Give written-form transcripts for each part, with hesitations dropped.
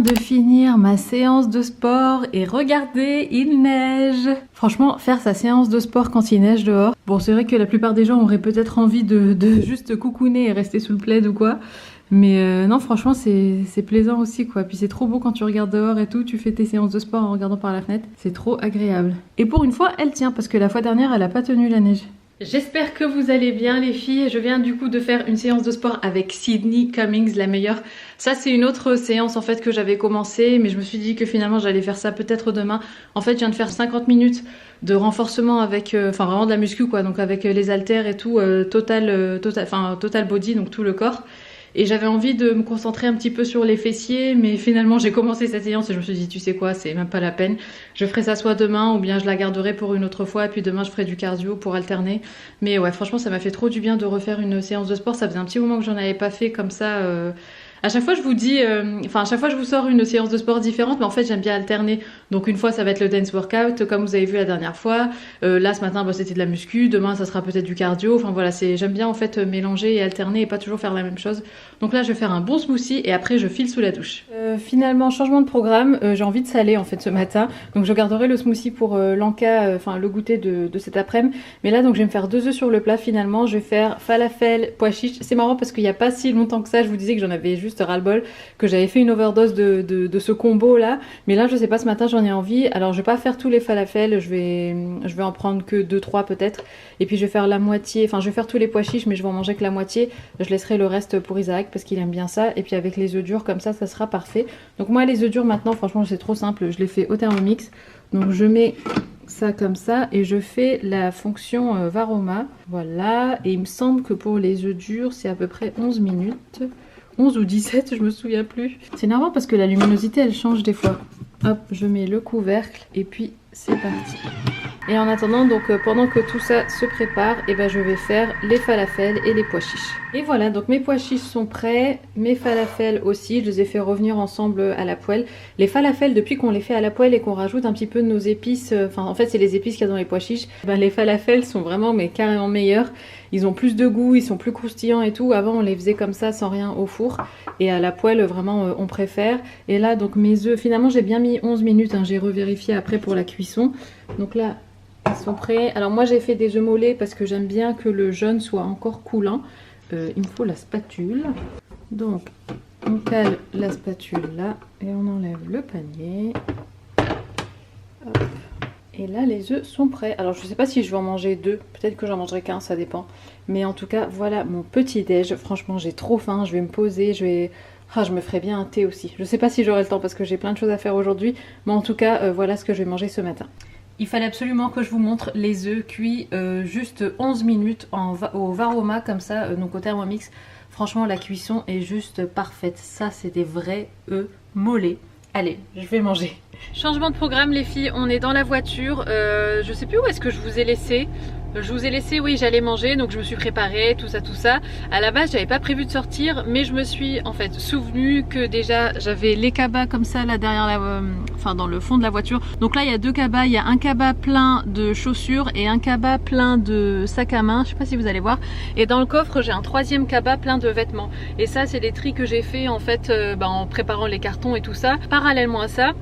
de finir ma séance de sport et regardez, il neige. Franchement, faire sa séance de sport quand il neige dehors, bon c'est vrai que la plupart des gens auraient peut-être envie de juste coucouner et rester sous le plaid ou quoi. Mais non, franchement, c'est plaisant aussi, quoi. Puis c'est trop beau quand tu regardes dehors et tout, tu fais tes séances de sport en regardant par la fenêtre. C'est trop agréable. Et pour une fois, elle tient, parce que la fois dernière, elle a pas tenu la neige. J'espère que vous allez bien les filles. Je viens du coup de faire une séance de sport avec Sydney Cummings, la meilleure. Ça c'est une autre séance en fait que j'avais commencé, mais je me suis dit que finalement j'allais faire ça peut-être demain. En fait je viens de faire 50 minutes de renforcement avec, enfin vraiment de la muscu quoi, donc avec les haltères et tout, total body, donc tout le corps. Et j'avais envie de me concentrer un petit peu sur les fessiers, mais finalement j'ai commencé cette séance et je me suis dit tu sais quoi, c'est même pas la peine. Je ferai ça soit demain ou bien je la garderai pour une autre fois et puis demain je ferai du cardio pour alterner. Mais ouais, franchement ça m'a fait trop du bien de refaire une séance de sport, ça faisait un petit moment que j'en avais pas fait comme ça. À chaque fois je vous dis, à chaque fois je vous sors une séance de sport différente, mais en fait j'aime bien alterner. Donc une fois ça va être le dance workout, comme vous avez vu la dernière fois. Là ce matin c'était de la muscu, demain ça sera peut-être du cardio. Enfin voilà, j'aime bien en fait mélanger et alterner et pas toujours faire la même chose. Donc là je vais faire un bon smoothie et après je file sous la douche. Finalement changement de programme, j'ai envie de saler en fait ce matin. Donc je garderai le smoothie pour l'enca, le goûter de cet après-midi. Mais là donc je vais me faire 2 œufs sur le plat finalement. Je vais faire falafel, pois chiches. C'est marrant parce qu'il n'y a pas si longtemps que ça, je vous disais que j'en avais juste ras-le-bol, que j'avais fait une overdose de ce combo là. Mais là je sais pas, ce matin j'en ai envie. Alors je vais pas faire tous les falafels, je vais en prendre que 2-3 peut-être. Et puis je vais faire la moitié, enfin je vais faire tous les pois chiches mais je vais en manger que la moitié. Je laisserai le reste pour Isaac parce qu'il aime bien ça. Et puis avec les œufs durs comme ça sera parfait. Donc moi les œufs durs maintenant franchement c'est trop simple, je les fais au Thermomix. Donc je mets ça comme ça et je fais la fonction Varoma. Voilà, et il me semble que pour les œufs durs c'est à peu près 11 minutes. 11 ou 17, je me souviens plus. C'est énervant parce que la luminosité elle change des fois. Hop, je mets le couvercle et puis c'est parti. Et en attendant, donc pendant que tout ça se prépare, et ben je vais faire les falafels et les pois chiches. Et voilà, donc mes pois chiches sont prêts, mes falafels aussi, je les ai fait revenir ensemble à la poêle. Les falafels, depuis qu'on les fait à la poêle et qu'on rajoute un petit peu de nos épices, en fait c'est les épices qu'il y a dans les pois chiches, ben les falafels sont vraiment mais carrément meilleurs. Ils ont plus de goût, ils sont plus croustillants et tout. Avant on les faisait comme ça sans rien au four. Et à la poêle vraiment on préfère. Et là donc mes œufs, finalement j'ai bien mis 11 minutes, hein, j'ai revérifié après pour la cuisson. Donc là ils sont prêts. Alors moi j'ai fait des œufs mollets parce que j'aime bien que le jaune soit encore coulant. Il me faut la spatule. Donc on cale la spatule là et on enlève le panier. Hop. Et là les œufs sont prêts. Alors je sais pas si je vais en manger 2, peut-être que j'en mangerai qu'un, ça dépend. Mais en tout cas voilà mon petit déj. Franchement j'ai trop faim, je vais me poser, je me ferai bien un thé aussi. Je sais pas si j'aurai le temps parce que j'ai plein de choses à faire aujourd'hui. Mais en tout cas voilà ce que je vais manger ce matin. Il fallait absolument que je vous montre les œufs cuits juste 11 minutes au Varoma comme ça, donc au Thermomix. Franchement la cuisson est juste parfaite. Ça c'est des vrais œufs mollets. Allez, je vais manger. Changement de programme les filles, on est dans la voiture. Je sais plus où est-ce que je vous ai laissé. Je vous ai laissé, oui, j'allais manger, donc je me suis préparée, tout ça. À la base, j'avais pas prévu de sortir, mais je me suis en fait souvenu que déjà j'avais les cabas comme ça là derrière dans le fond de la voiture. Donc là, il y a 2 cabas, il y a un cabas plein de chaussures et un cabas plein de sacs à main. Je sais pas si vous allez voir. Et dans le coffre, j'ai un 3e cabas plein de vêtements. Et ça, c'est les tris que j'ai fait en fait en préparant les cartons et tout ça. Parallèlement à ça,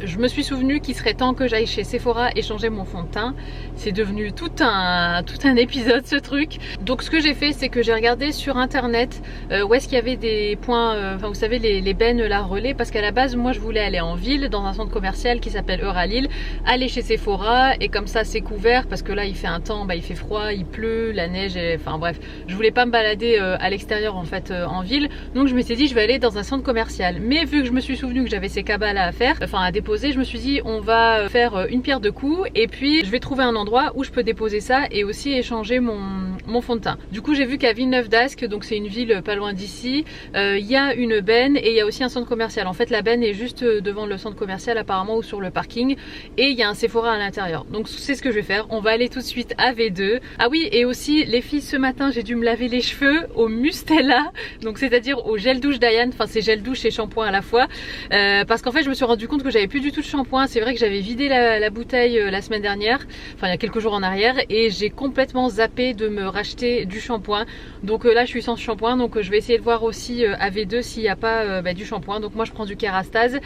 je me suis souvenu qu'il serait temps que j'aille chez Sephora et changer mon fond de teint. C'est devenu tout un épisode ce truc. Donc ce que j'ai fait, c'est que j'ai regardé sur internet où est-ce qu'il y avait des points, vous savez les bennes là relais, parce qu'à la base moi je voulais aller en ville dans un centre commercial qui s'appelle Euralil, aller chez Sephora et comme ça c'est couvert parce que là il fait un temps, il fait froid, il pleut, la neige, enfin bref, je voulais pas me balader à l'extérieur en fait en ville. Donc je m'étais dit je vais aller dans un centre commercial. Mais vu que je me suis souvenu que j'avais ces cabas là à faire, à déposer, je me suis dit on va faire une pierre deux coups et puis je vais trouver un endroit où je peux déposer ça et aussi échanger mon fond de teint. Du coup j'ai vu qu'à Villeneuve d'Ascq, donc c'est une ville pas loin d'ici, il y a une benne et il y a aussi un centre commercial. En fait la benne est juste devant le centre commercial apparemment ou sur le parking et il y a un Sephora à l'intérieur. Donc c'est ce que je vais faire, on va aller tout de suite à V2. Ah oui, et aussi les filles, ce matin j'ai dû me laver les cheveux au Mustela, donc c'est à dire au gel douche Diane, enfin c'est gel douche et shampoing à la fois, parce qu'en fait je me suis rendu compte que j'avais plus plus du tout de shampoing. C'est vrai que j'avais vidé la bouteille la semaine dernière, enfin il y a quelques jours en arrière, et j'ai complètement zappé de me racheter du shampoing. Donc là je suis sans shampoing, donc je vais essayer de voir aussi à V2 s'il n'y a pas du shampoing. Donc moi je prends du Kerastase.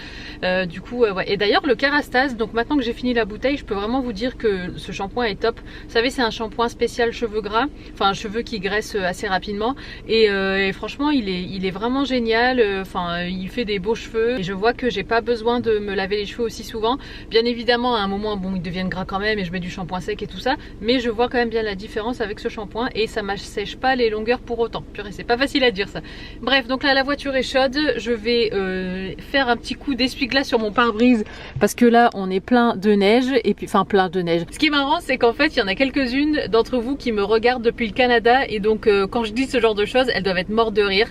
Du coup ouais. Et d'ailleurs le Kerastase, donc maintenant que j'ai fini la bouteille, je peux vraiment vous dire que ce shampoing est top. Vous savez, c'est un shampoing spécial cheveux gras, enfin cheveux qui graissent assez rapidement, et franchement il est vraiment génial. Enfin il fait des beaux cheveux et je vois que j'ai pas besoin de me laver les cheveux aussi souvent. Bien évidemment à un moment bon ils deviennent gras quand même et je mets du shampoing sec et tout ça, mais je vois quand même bien la différence avec ce shampoing et ça m'assèche pas les longueurs pour autant. Purée, c'est pas facile à dire ça. Bref, donc là la voiture est chaude, je vais faire un petit coup d'essuie-glace sur mon pare-brise parce que là on est plein de neige, et puis enfin plein de neige. Ce qui est marrant, c'est qu'en fait il y en a quelques-unes d'entre vous qui me regardent depuis le Canada, et donc quand je dis ce genre de choses, elles doivent être mortes de rire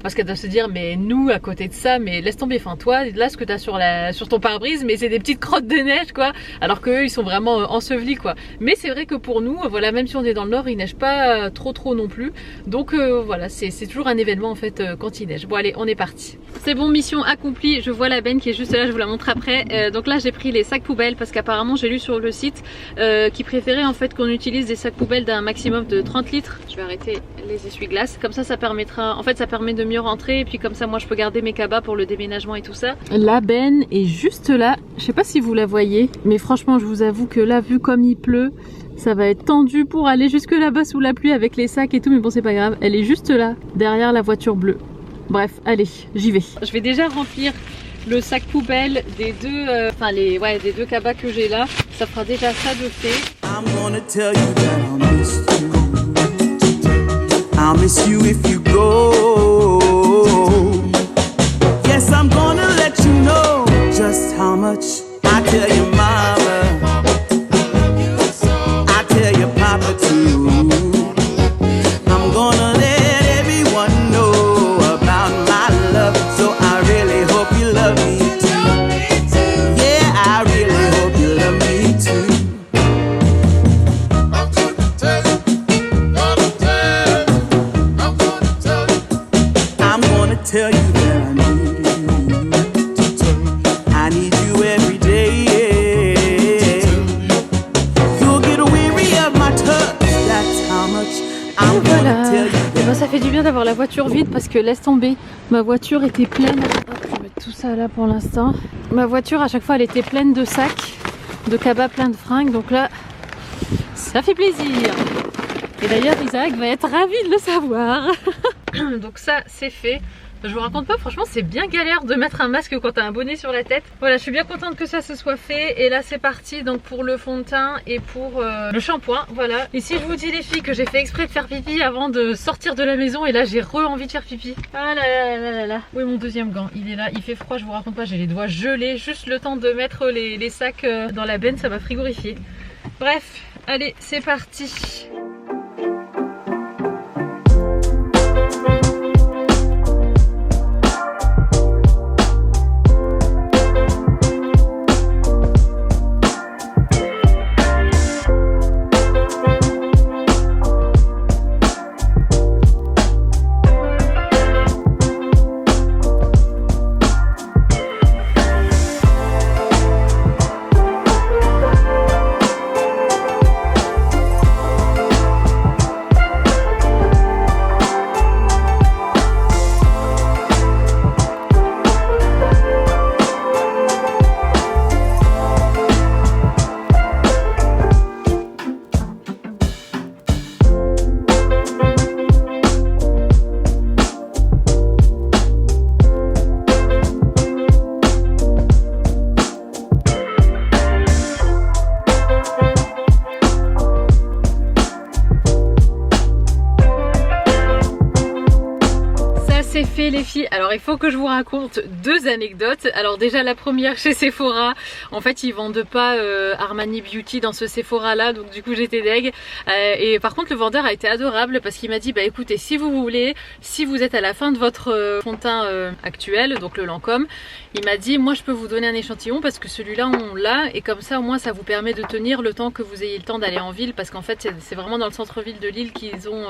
parce qu'elles doivent se dire mais nous à côté de ça, mais laisse tomber, enfin toi là ce que t'as sur ton pare-brise, mais c'est des petites crottes de neige quoi, alors qu'eux ils sont vraiment ensevelis quoi. Mais c'est vrai que pour nous, voilà, même si on est dans le nord, il neige pas trop non plus, donc voilà, c'est toujours un événement en fait quand il neige. Bon allez, on est parti. C'est bon, mission accomplie. Je vois la benne qui est juste là, je vous la montre après. Donc là j'ai pris les sacs poubelles parce qu'apparemment j'ai lu sur le site qui préférait en fait qu'on utilise des sacs poubelles d'un maximum de 30 litres. Je vais arrêter les essuie-glaces, comme ça permettra, en fait ça permet de mieux rentrer, et puis comme ça moi je peux garder mes cabas pour le déménagement et tout ça. La benne est juste là, je sais pas si vous la voyez, mais franchement je vous avoue que là vu comme il pleut, ça va être tendu pour aller jusque là-bas sous la pluie avec les sacs et tout, mais bon c'est pas grave, elle est juste là derrière la voiture bleue. Bref, allez, j'y vais. Je vais déjà remplir le sac poubelle des deux, des deux cabas que j'ai là. Ça fera déjà ça de fait. I'm gonna tell you that I'll miss you if you go. Yes, I'm gonna let you know just how much I tell your mama, I tell your papa too. I'm gonna let everyone know about my love, so I really hope you love me too. Yeah, I really hope you love me too. Tell you that I need you every day. You'll get weary of my touch. That's how much I'm gonna tell you. Et ben ça fait du bien d'avoir la voiture vide parce que laisse tomber, ma voiture était pleine. Hop, je vais mettre tout ça là pour l'instant. Ma voiture à chaque fois elle était pleine de sacs, de cabas plein de fringues, donc là ça fait plaisir. Et d'ailleurs Isaac va être ravi de le savoir. Donc ça c'est fait. Je vous raconte pas, franchement c'est bien galère de mettre un masque quand t'as un bonnet sur la tête. Voilà, je suis bien contente que ça se soit fait. Et là c'est parti donc pour le fond de teint et pour le shampoing. Voilà. Et si je vous dis les filles que j'ai fait exprès de faire pipi avant de sortir de la maison, et là j'ai envie de faire pipi. Ah là là là là là. Où est mon deuxième gant? Il est là, il fait froid, je vous raconte pas, j'ai les doigts gelés. Juste le temps de mettre les sacs dans la benne, ça m'a frigorifié. Bref, allez c'est parti. C'est fait les filles. Alors il faut que je vous raconte deux anecdotes. Alors déjà la première chez Sephora, en fait ils vendent pas Armani Beauty dans ce Sephora là, donc du coup j'étais deg. Et par contre le vendeur a été adorable parce qu'il m'a dit bah écoutez, si vous voulez, si vous êtes à la fin de votre fond de teint actuel, donc le Lancôme, il m'a dit moi je peux vous donner un échantillon parce que celui-là on l'a, et comme ça au moins ça vous permet de tenir le temps que vous ayez le temps d'aller en ville, parce qu'en fait c'est vraiment dans le centre-ville de Lille qu'ils ont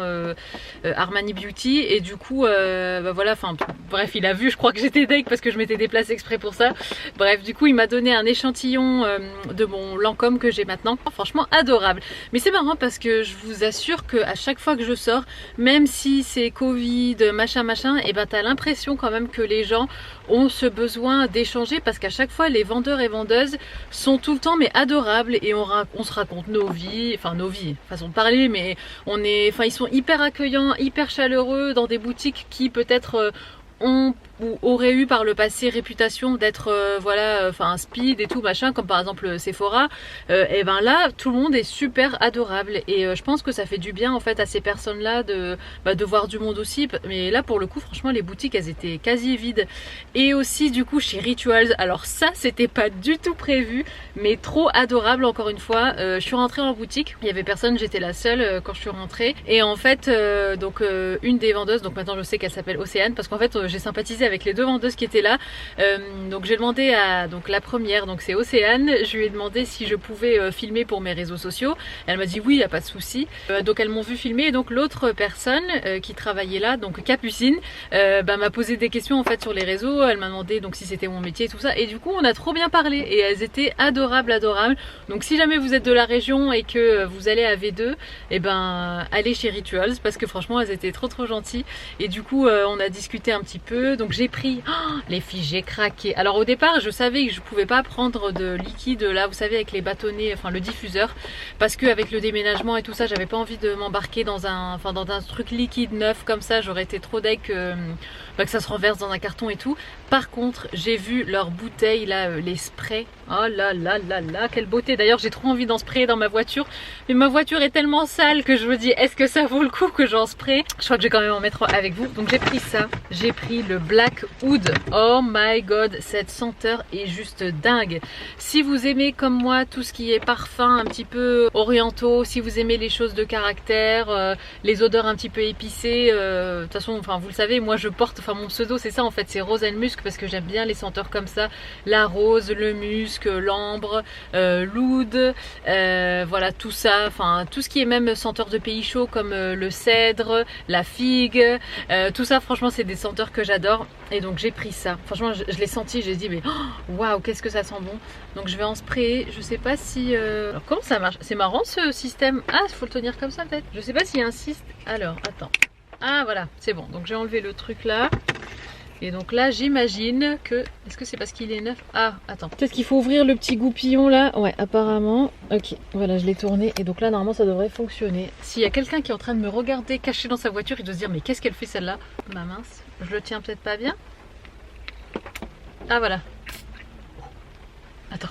Armani Beauty, et du coup bah voilà, enfin enfin bref, il a vu, je crois que j'étais deg parce que je m'étais déplacée exprès pour ça. Bref, du coup il m'a donné un échantillon de mon Lancôme que j'ai maintenant. Franchement adorable. Mais c'est marrant parce que je vous assure qu'à chaque fois que je sors, même si c'est Covid, machin, et ben t'as l'impression quand même que les gens ont ce besoin d'échanger parce qu'à chaque fois les vendeurs et vendeuses sont tout le temps mais adorables et on se raconte nos vies, façon de parler, mais ils sont hyper accueillants, hyper chaleureux dans des boutiques qui peut-être ont ou auraient eu par le passé réputation d'être speed et tout machin, comme par exemple Sephora. Et ben là tout le monde est super adorable et je pense que ça fait du bien en fait à ces personnes là de voir du monde aussi. Mais là pour le coup franchement les boutiques elles étaient quasi vides. Et aussi du coup chez Rituals, alors ça c'était pas du tout prévu mais trop adorable encore une fois. Je suis rentrée en boutique, il y avait personne, j'étais la seule quand je suis rentrée et en fait une des vendeuses, donc maintenant je sais qu'elle s'appelle Océane parce qu'en fait j'ai sympathisé avec les deux vendeuses qui étaient là. Donc j'ai demandé à la première, donc c'est Océane, je lui ai demandé si je pouvais filmer pour mes réseaux sociaux. Elle m'a dit oui, il n'y a pas de souci. Donc elles m'ont vu filmer et donc l'autre personne qui travaillait là, donc Capucine, m'a posé des questions en fait sur les réseaux. Elle m'a demandé donc si c'était mon métier et tout ça et du coup on a trop bien parlé et elles étaient adorables. Donc si jamais vous êtes de la région et que vous allez à V2, et ben allez chez Rituals parce que franchement elles étaient trop gentilles et du coup on a discuté un petit peu. Donc j'ai pris, les filles j'ai craqué. Alors au départ je savais que je pouvais pas prendre de liquide là, vous savez avec les bâtonnets, enfin le diffuseur, parce que avec le déménagement et tout ça j'avais pas envie de m'embarquer dans un truc liquide neuf comme ça, j'aurais été trop deg que ça se renverse dans un carton et tout. Par contre j'ai vu leurs bouteilles là, les sprays, oh là là, quelle beauté. D'ailleurs j'ai trop envie d'en sprayer dans ma voiture, mais ma voiture est tellement sale que je me dis est-ce que ça vaut le coup que j'en spraye. Je crois que je vais quand même en mettre avec vous. Donc j'ai pris ça, j'ai pris le Black Oud. Oh my god, cette senteur est juste dingue. Si vous aimez comme moi tout ce qui est parfum un petit peu orientaux, si vous aimez les choses de caractère, les odeurs un petit peu épicées, de toute façon vous le savez, moi je porte, mon pseudo c'est ça en fait, c'est Rose and Musk parce que j'aime bien les senteurs comme ça, la rose, le musc, l'ambre, l'oud, voilà tout ça, tout ce qui est même senteur de pays chauds comme le cèdre, la figue, tout ça franchement c'est des senteurs que j'adore et donc j'ai pris ça. Franchement je l'ai senti, j'ai dit mais waouh qu'est-ce que ça sent bon. Donc je vais en sprayer, je sais pas si... Alors comment ça marche? C'est marrant ce système. Ah il faut le tenir comme ça peut-être. Je sais pas s'il y a un système. Alors attends. Ah voilà c'est bon, donc j'ai enlevé le truc là. Et donc là j'imagine que... Est-ce que c'est parce qu'il est neuf? Ah attends, peut-être qu'il faut ouvrir le petit goupillon là. Ouais apparemment. Ok voilà je l'ai tourné et donc là normalement ça devrait fonctionner. S'il y a quelqu'un qui est en train de me regarder caché dans sa voiture, il doit se dire mais qu'est-ce qu'elle fait celle-là? Ma mince, je le tiens peut-être pas bien. Ah voilà. Attends.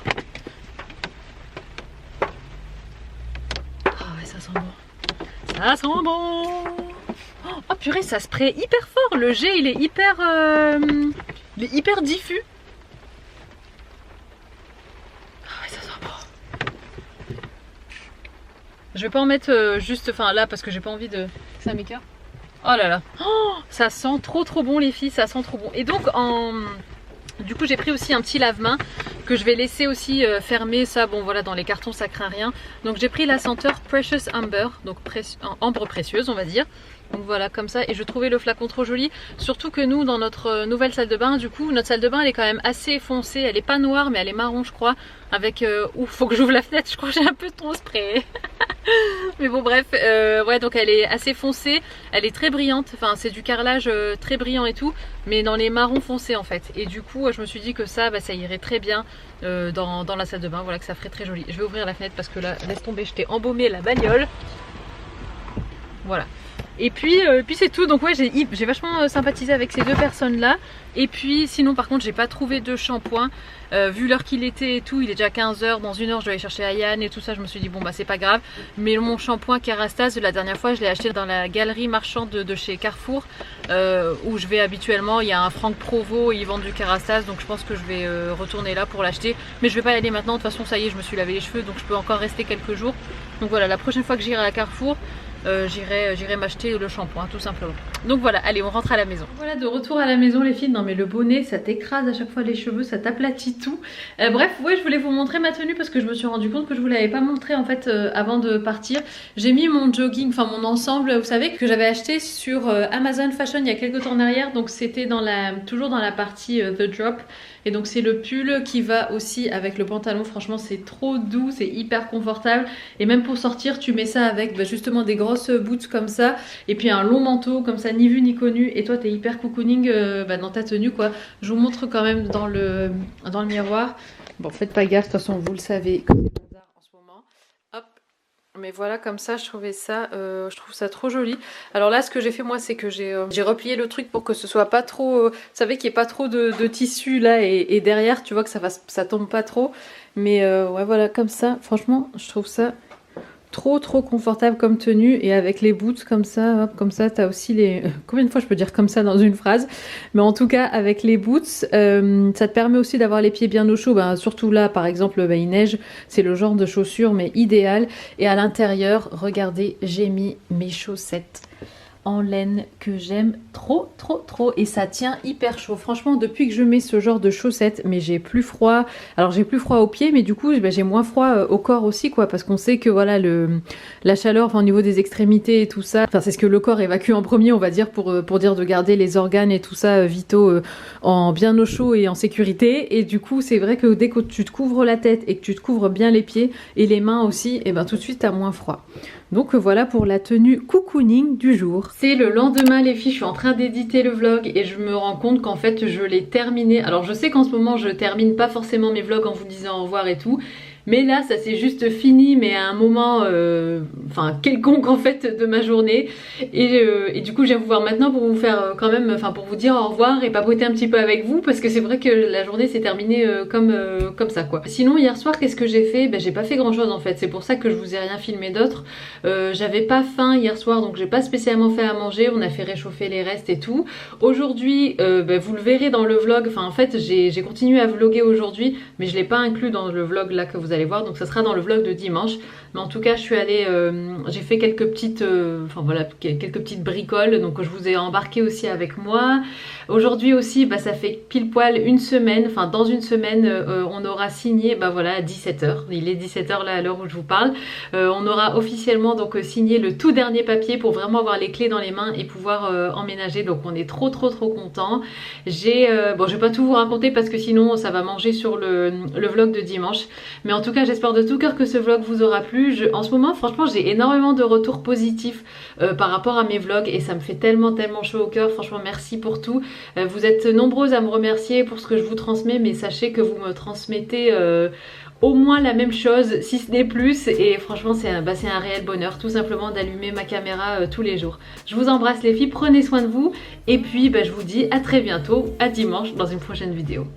Ah ouais ça sent bon. Ça sent bon. Oh purée ça spray hyper fort. Le jet il est hyper diffus. Ah ouais ça sent bon. Je vais pas en mettre juste là parce que j'ai pas envie de... Ça m'écoeure. Oh là là. Oh, ça sent trop bon les filles, ça sent trop bon. Et donc du coup j'ai pris aussi un petit lave-main que je vais laisser aussi fermer, ça bon voilà dans les cartons ça craint rien. Donc j'ai pris la senteur Precious Amber, donc ambre précieuse on va dire. Donc voilà comme ça et je trouvais le flacon trop joli. Surtout que nous dans notre nouvelle salle de bain, du coup notre salle de bain elle est quand même assez foncée. Elle est pas noire mais elle est marron je crois. Avec... ouf faut que j'ouvre la fenêtre, je crois que j'ai un peu trop sprayé. Mais bon bref, ouais donc elle est assez foncée. Elle est très brillante, c'est du carrelage très brillant et tout. Mais dans les marrons foncés en fait. Et du coup je me suis dit que ça irait très bien dans la salle de bain. Voilà que ça ferait très joli. Je vais ouvrir la fenêtre parce que là laisse tomber, je t'ai embaumé la bagnole. Voilà. Et puis c'est tout. Donc ouais j'ai vachement sympathisé avec ces deux personnes là. Et puis sinon par contre j'ai pas trouvé de shampoing. Vu l'heure qu'il était et tout, il est déjà 15 h, dans 1 heure je dois aller chercher Ayane et tout ça, je me suis dit bon c'est pas grave. Mais mon shampoing Kerastase de la dernière fois je l'ai acheté dans la galerie marchande de chez Carrefour où je vais habituellement. Il y a un Franck Provo, ils vendent du Kerastase donc je pense que je vais retourner là pour l'acheter. Mais je vais pas y aller maintenant, de toute façon ça y est je me suis lavé les cheveux donc je peux encore rester quelques jours. Donc voilà, la prochaine fois que j'irai à Carrefour j'irai m'acheter le shampoing tout simplement. Donc voilà, allez on rentre à la maison. Voilà, de retour à la maison les filles. Non mais le bonnet ça t'écrase à chaque fois les cheveux, ça t'aplatit tout. Bref, ouais, je voulais vous montrer ma tenue parce que je me suis rendu compte que je vous l'avais pas montré en fait avant de partir. J'ai mis mon jogging, enfin mon ensemble, vous savez, que j'avais acheté sur Amazon Fashion il y a quelques temps en arrière. Donc c'était toujours dans la partie The Drop. Et donc c'est le pull qui va aussi avec le pantalon. Franchement c'est trop doux, c'est hyper confortable. Et même pour sortir tu mets ça avec justement des grosses boots comme ça. Et puis un long manteau comme ça, ni vu ni connu. Et toi t'es hyper cocooning dans ta tenue quoi. Je vous montre quand même dans le miroir. Bon faites pas gaffe, de toute façon vous le savez que c'est bazar en ce moment. Hop. Mais voilà, comme ça je trouve ça trop joli. Alors là ce que j'ai fait moi c'est que j'ai replié le truc pour que ce soit pas trop, vous savez qu'il n'y ait pas trop de tissu là et derrière tu vois que ça tombe pas trop. Mais ouais voilà, comme ça franchement je trouve ça trop confortable comme tenue. Et avec les boots comme ça, hop, comme ça t'as aussi les... Combien de fois je peux dire comme ça dans une phrase? Mais en tout cas avec les boots ça te permet aussi d'avoir les pieds bien au chaud. Surtout là par exemple il neige, c'est le genre de chaussures mais idéal. Et à l'intérieur regardez, j'ai mis mes chaussettes en laine que j'aime trop et ça tient hyper chaud. Franchement depuis que je mets ce genre de chaussettes, mais j'ai plus froid. Alors j'ai plus froid aux pieds mais du coup j'ai moins froid au corps aussi quoi, parce qu'on sait que voilà la chaleur, enfin, au niveau des extrémités et tout ça, enfin c'est ce que le corps évacue en premier on va dire pour dire de garder les organes et tout ça vitaux en bien au chaud et en sécurité. Et du coup c'est vrai que dès que tu te couvres la tête et que tu te couvres bien les pieds et les mains aussi, et tout de suite t'as moins froid. Donc voilà pour la tenue cocooning du jour. C'est le lendemain les filles, je suis en train d'éditer le vlog et je me rends compte qu'en fait je l'ai terminé. Alors je sais qu'en ce moment je termine pas forcément mes vlogs en vous disant au revoir et tout. Mais là ça s'est juste fini, mais à un moment enfin quelconque en fait de ma journée. Et du coup je viens vous voir maintenant pour vous faire quand même, enfin pour vous dire au revoir et papoter un petit peu avec vous. Parce que c'est vrai que la journée s'est terminée comme ça quoi. Sinon hier soir qu'est-ce que j'ai fait? J'ai pas fait grand chose en fait, c'est pour ça que je vous ai rien filmé d'autre. J'avais pas faim hier soir donc j'ai pas spécialement fait à manger, on a fait réchauffer les restes et tout. Aujourd'hui vous le verrez dans le vlog, enfin en fait j'ai continué à vlogger aujourd'hui, mais je l'ai pas inclus dans le vlog là que vous allez voir, donc ça sera dans le vlog de dimanche. Mais en tout cas je suis allée, j'ai fait quelques petites quelques petites bricoles, donc je vous ai embarqué aussi avec moi. Aujourd'hui aussi ça fait pile poil une semaine, enfin dans une semaine on aura signé, voilà à 17h, il est 17h là à l'heure où je vous parle, on aura officiellement donc signé le tout dernier papier pour vraiment avoir les clés dans les mains et pouvoir emménager. Donc on est trop contents. Je vais pas tout vous raconter parce que sinon ça va manger sur le vlog de dimanche, mais en tout cas j'espère de tout cœur que ce vlog vous aura plu. En ce moment franchement j'ai énormément de retours positifs par rapport à mes vlogs et ça me fait tellement chaud au cœur. Franchement merci pour tout. Vous êtes nombreuses à me remercier pour ce que je vous transmets, mais sachez que vous me transmettez au moins la même chose, si ce n'est plus. Et franchement c'est un réel bonheur tout simplement d'allumer ma caméra tous les jours. Je vous embrasse les filles, prenez soin de vous et puis je vous dis à très bientôt, à dimanche dans une prochaine vidéo.